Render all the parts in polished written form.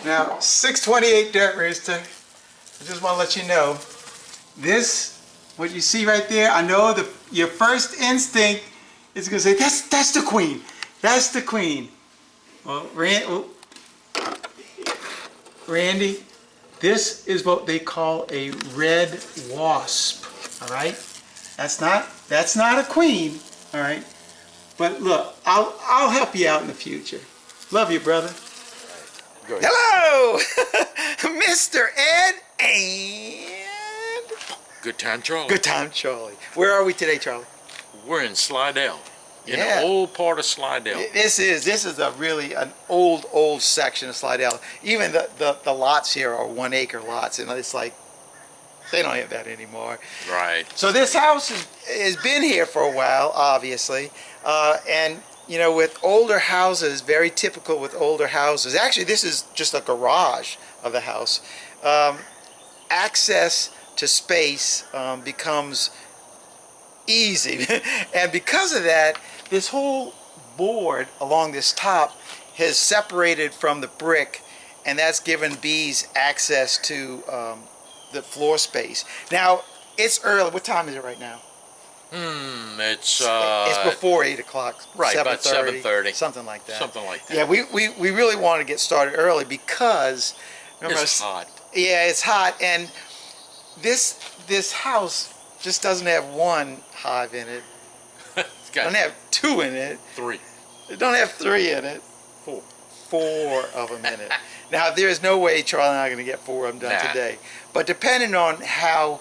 Now, 628 Dirt Rooster, I just want to let you know, this, what you see right there, I know your first instinct is going to say, that's the queen. That's the queen. Well, Randy, this is what they call a red wasp, all right? That's not a queen, all right? But look, I'll help you out in the future. Love you, brother. Hello, Mr. Ed and Good Time Charlie. Good Time Charlie. Where are we today, Charlie? We're in Slidell, in the old part of Slidell. This is a really an old section of Slidell. Even the lots here are 1 acre lots, and it's like they don't have that anymore. Right. So this house has been here for a while, obviously, and you know, with older houses, very typical with older houses. Actually, this is just a garage of the house. Access to space becomes easy, and because of that, this whole board along this top has separated from the brick, and that's given bees access to the floor space. Now, it's early. What time is it right now? It's before 8 o'clock. Right, about 7:30. Something like that. Something like that. Yeah, we really want to get started early because It's hot. Yeah, it's hot, and this house just doesn't have one hive in it. It's got Don't have two in it. three. It don't have three in it. Four of them in it. Now, there is no way Charlie and I are going to get four of them done today. But depending on how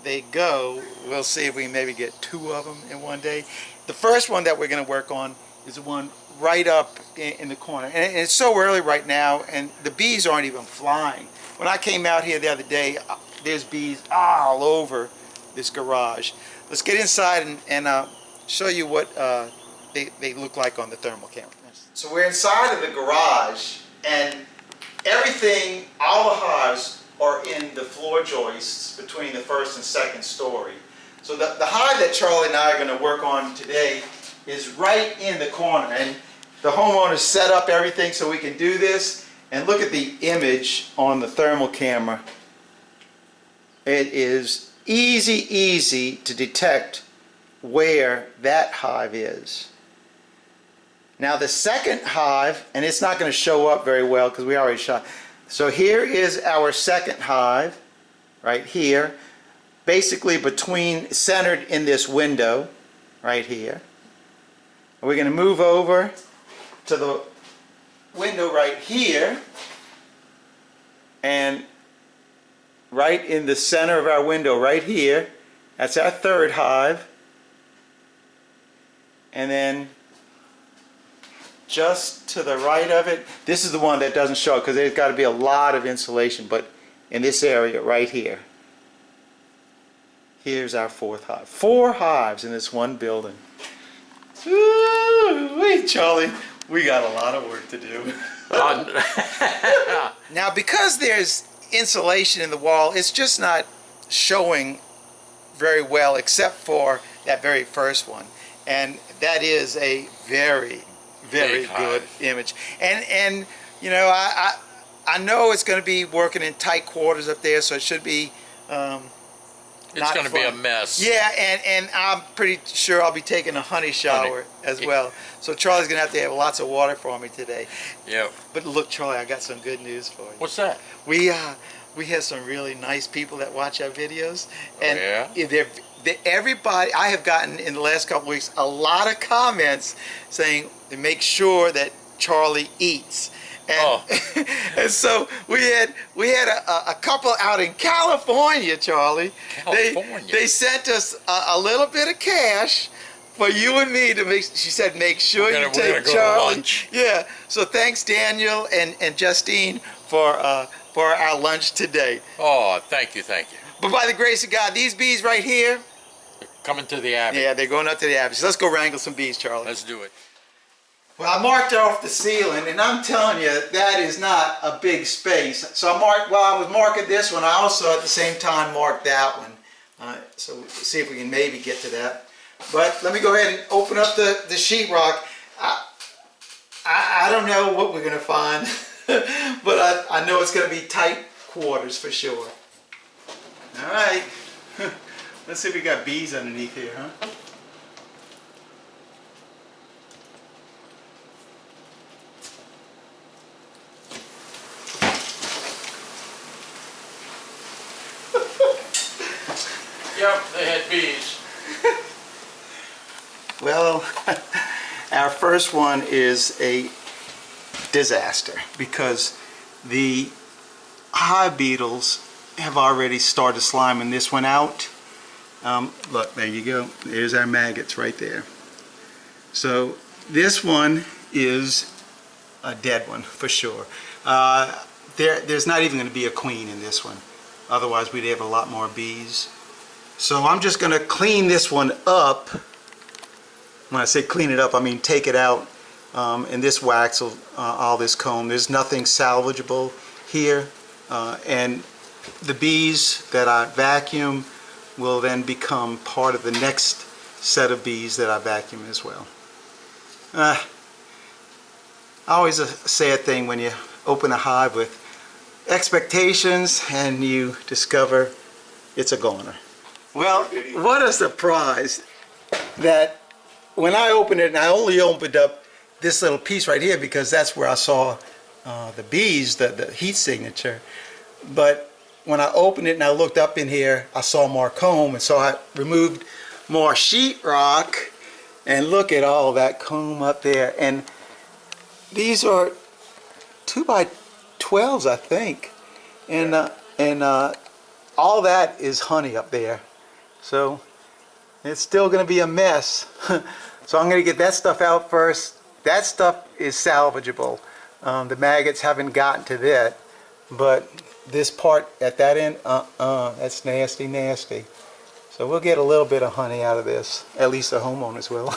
they go, we'll see if we can maybe get two of them in one day. The first one that we're going to work on is the one right up in the corner. And it's so early right now, and the bees aren't even flying. When I came out here the other day, there's bees all over this garage. Let's get inside and show you what they look like on the thermal camera. So we're inside of the garage, and everything, all the hives are in the floor joists between the first and second story. So the hive that Charlie and I are going to work on today is right in the corner, and the homeowner set up everything so we can do this. And look at the image on the thermal camera. It is easy to detect where that hive is. Now the second hive, and it's not going to show up very well because we already shot. So here is our second hive, right here, basically centered in this window, right here. We're going to move over to the window right here, and right in the center of our window right here, that's our third hive. And then just to the right of it, this is the one that doesn't show because there's got to be a lot of insulation, but in this area right here, here's our fourth hive. 4 hives in this one building. Wait, Charlie, we got a lot of work to do. Now, because there's insulation in the wall, it's just not showing very well except for that very first one, and that is a very good image. And you know, I know it's going to be working in tight quarters up there, so it should be it's going to be a mess. Yeah, and I'm pretty sure I'll be taking a honey shower as well. So Charlie's going to have lots of water for me today. Yeah. But look, Charlie, I got some good news for you. What's that? We have some really nice people that watch our videos, and everybody, I have gotten in the last couple weeks a lot of comments saying to make sure that Charlie eats. And, and so we had a couple out in California, Charlie. California. They sent us a little bit of cash for you and me to make. She said, make sure you take Charlie. Yeah. So thanks, Daniel and Justine, for our lunch today. Oh, thank you. But by the grace of God, these bees right here, they're coming to the Abbey. Yeah, they're going up to the Abbey. So let's go wrangle some bees, Charlie. Let's do it. Well, I marked off the ceiling, and I'm telling you, that is not a big space. So while I was marking this one, I also at the same time marked that one. So we'll see if we can maybe get to that. But let me go ahead and open up the sheetrock. I don't know what we're going to find. But I know it's going to be tight quarters for sure. All right. Let's see if we got bees underneath here, huh? Yep, they had bees. Well, our first one is a disaster because the hive beetles have already started sliming this one out. Look, there you go. There's our maggots right there. So this one is a dead one for sure. There's not even going to be a queen in this one. Otherwise we'd have a lot more bees. So I'm just going to clean this one up. When I say clean it up, I mean take it out. And this wax, all this comb, there's nothing salvageable here. And the bees that I vacuum will then become part of the next set of bees that I vacuum as well. Always a sad thing when you open a hive with expectations and you discover it's a goner. Well, what a surprise that when I opened it, and I only opened up this little piece right here because that's where I saw the bees, the heat signature. But when I opened it and I looked up in here, I saw more comb, and so I removed more sheetrock, and look at all that comb up there. And these are 2x12s, I think, and all that is honey up there. So it's still going to be a mess. So I'm going to get that stuff out first. That stuff is salvageable. The maggots haven't gotten to that, but this part at that end, that's nasty, nasty. So we'll get a little bit of honey out of this. At least the homeowners will.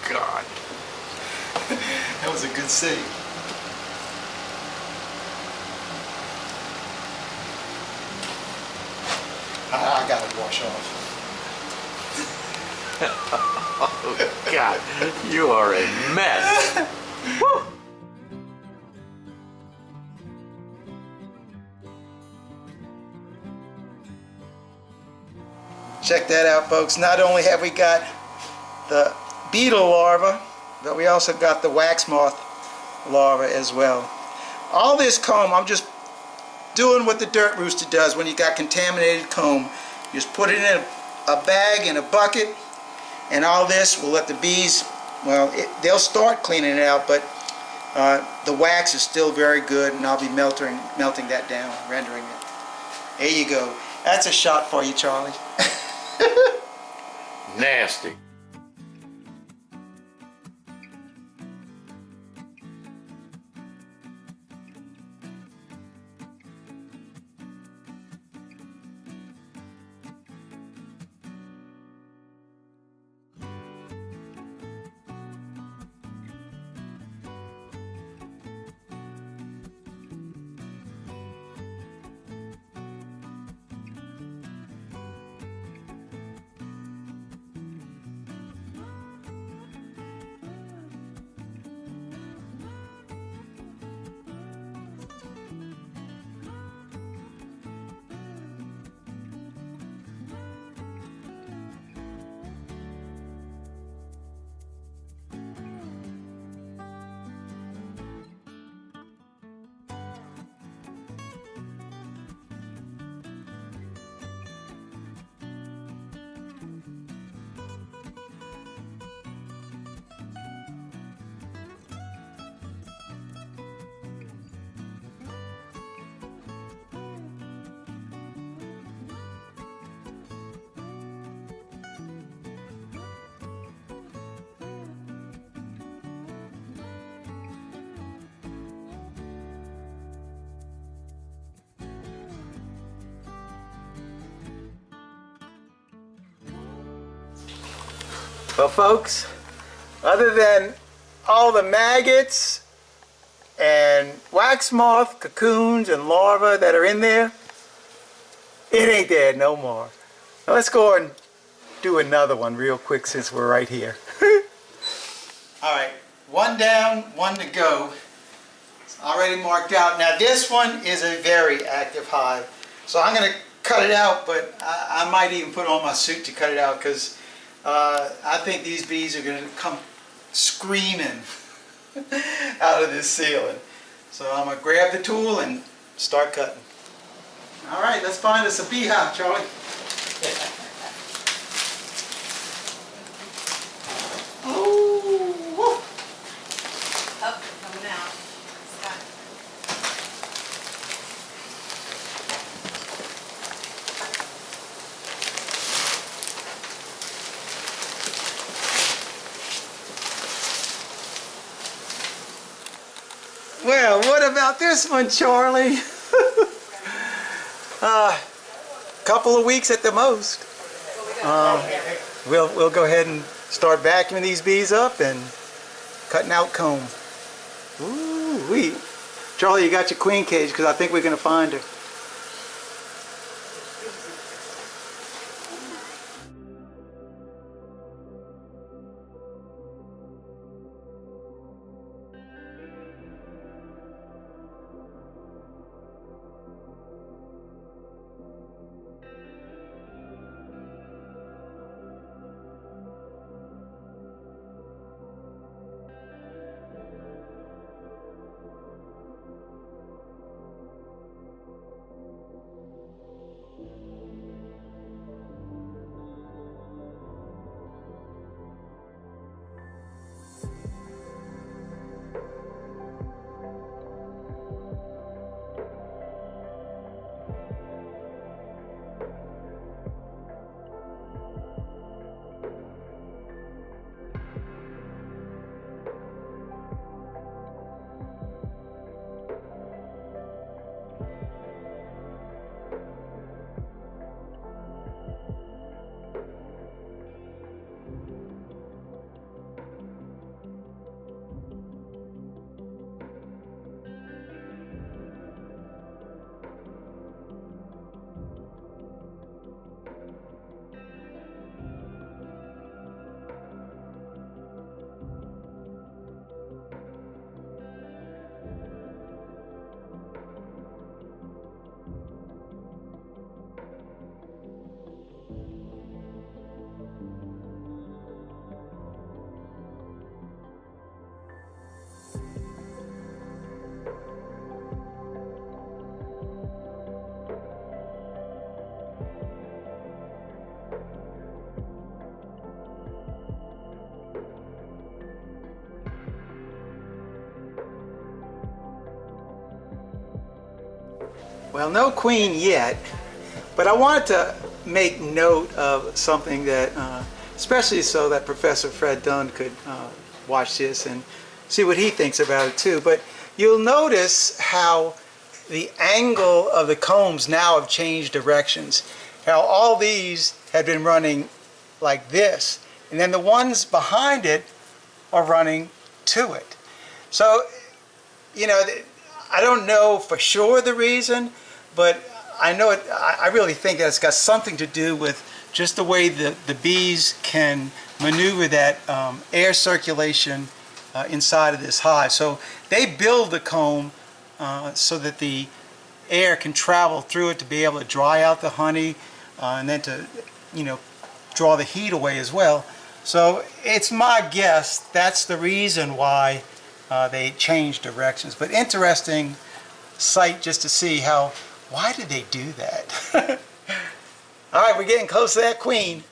God. That was a good save. I gotta wash off. Oh, God, you are a mess. Woo. Check that out, folks. Not only have we got the beetle larva, but we also got the wax moth larva as well. All this comb, I'm just doing what the dirt rooster does when you got contaminated comb. Just put it in a bag, in a bucket, and all this will let the bees, well, they'll start cleaning it out, but the wax is still very good, and I'll be melting that down, rendering it. There you go. That's a shot for you, Charlie. Nasty. Well, folks, other than all the maggots and wax moth cocoons and larvae that are in there, it ain't there no more. Now let's go and do another one real quick since we're right here. Alright, one down, one to go. It's already marked out. Now this one is a very active hive. So I'm going to cut it out, but I might even put on my suit to cut it out because I think these bees are going to come screaming out of this ceiling. So I'm going to grab the tool and start cutting. Alright, let's find us a beehive, Charlie. Oh, coming out. well, what about this one, Charlie? Couple of weeks at the most. We'll go ahead and start vacuuming these bees up and cutting out comb. Ooh, wee. Charlie, you got your queen cage because I think we're going to find her. Well, no queen yet, but I wanted to make note of something that, especially so that Professor Fred Dunn could watch this and see what he thinks about it too. But you'll notice how the angle of the combs now have changed directions. How all these had been running like this, and then the ones behind it are running to it. So, you know, I don't know for sure the reason, but I know it. I really think that it's got something to do with just the way the bees can maneuver that air circulation inside of this hive. So they build the comb so that the air can travel through it to be able to dry out the honey and then to, you know, draw the heat away as well. So it's my guess that's the reason why they changed directions. But interesting sight just to see how, why did they do that? All right, we're getting close to that queen.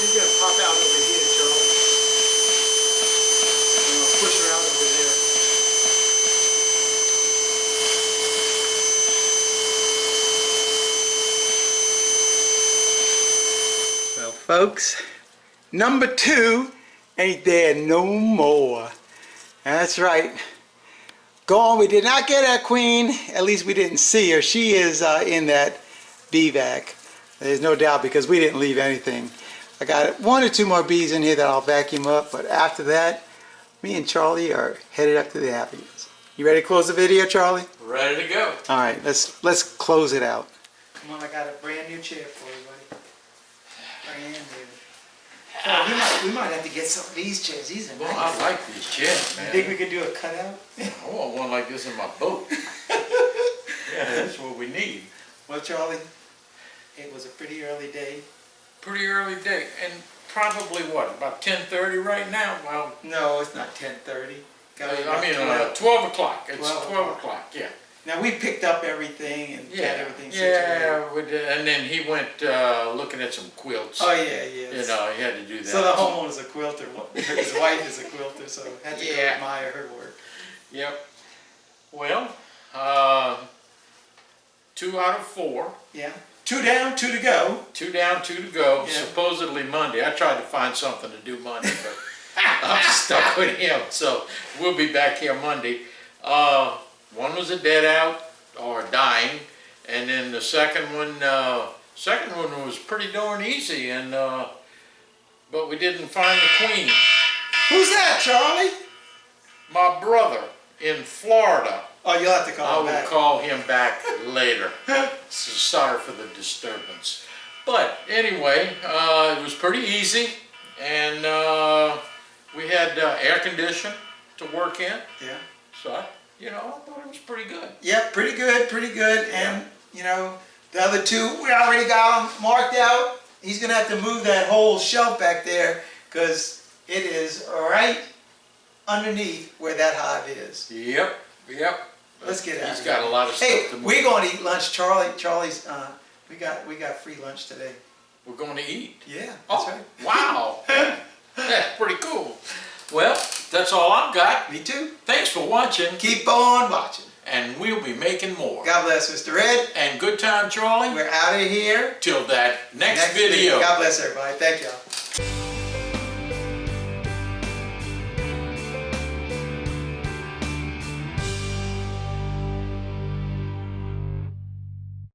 She's going to pop out over here, Charles. I'm going to push her out over there. Well, folks, number 2 ain't there no more. That's right. Gone. We did not get our queen. At least we didn't see her. She is in that bee vac. There's no doubt, because we didn't leave anything. I got 1 or 2 more bees in here that I'll vacuum up, but after that, me and Charlie are headed up to the happiness. You ready to close the video, Charlie? Ready to go. All right, let's close it out. Come on, I got a brand new chair for you, buddy. Brand new. Oh, we might have to get some of these chairs. These are nice. Well, I like these chairs, man. You think we could do a cutout? I want one like this in my boat. Yeah, that's what we need. Well, Charlie, it was a pretty early day. Pretty early day, and probably what, about 10:30 right now? Well, no, it's not 10:30. I mean 12 o'clock. It's 12 o'clock. Yeah. Now we picked up everything and got everything situated. situated. We did, and then he went looking at some quilts. Oh yeah. You know, he had to do that. So the homeowner's a quilter. His wife is a quilter, so had to go admire her work. Yep. Well, 2 out of 4. Yeah. 2 down, 2 to go. 2 down, 2 to go. Yeah. Supposedly Monday. I tried to find something to do Monday, but I'm stuck with him. So we'll be back here Monday. One was a dead out or dying, and then the second one was pretty darn easy, and but we didn't find the queen. Who's that, Charlie? My brother in Florida. Oh, you'll have to call him back. I will call him back later. So sorry for the disturbance. But anyway, it was pretty easy, and we had air condition to work in. Yeah. So I thought it was pretty good. Yeah, pretty good, pretty good. And you know, the other two, we already got them marked out. He's gonna have to move that whole shelf back there because it is right underneath where that hive is. Yep. Let's get out. He's got a lot of stuff to move. We're going to eat lunch, Charlie's. We got free lunch today. We're going to eat. Yeah, that's right. Wow. That's pretty cool. Well, that's all I've got. Me too. Thanks for watching. Keep on watching. And we'll be making more. God bless, Mr. Ed. And good time, Charlie. We're out of here. Till that next video. God bless everybody. Thank y'all.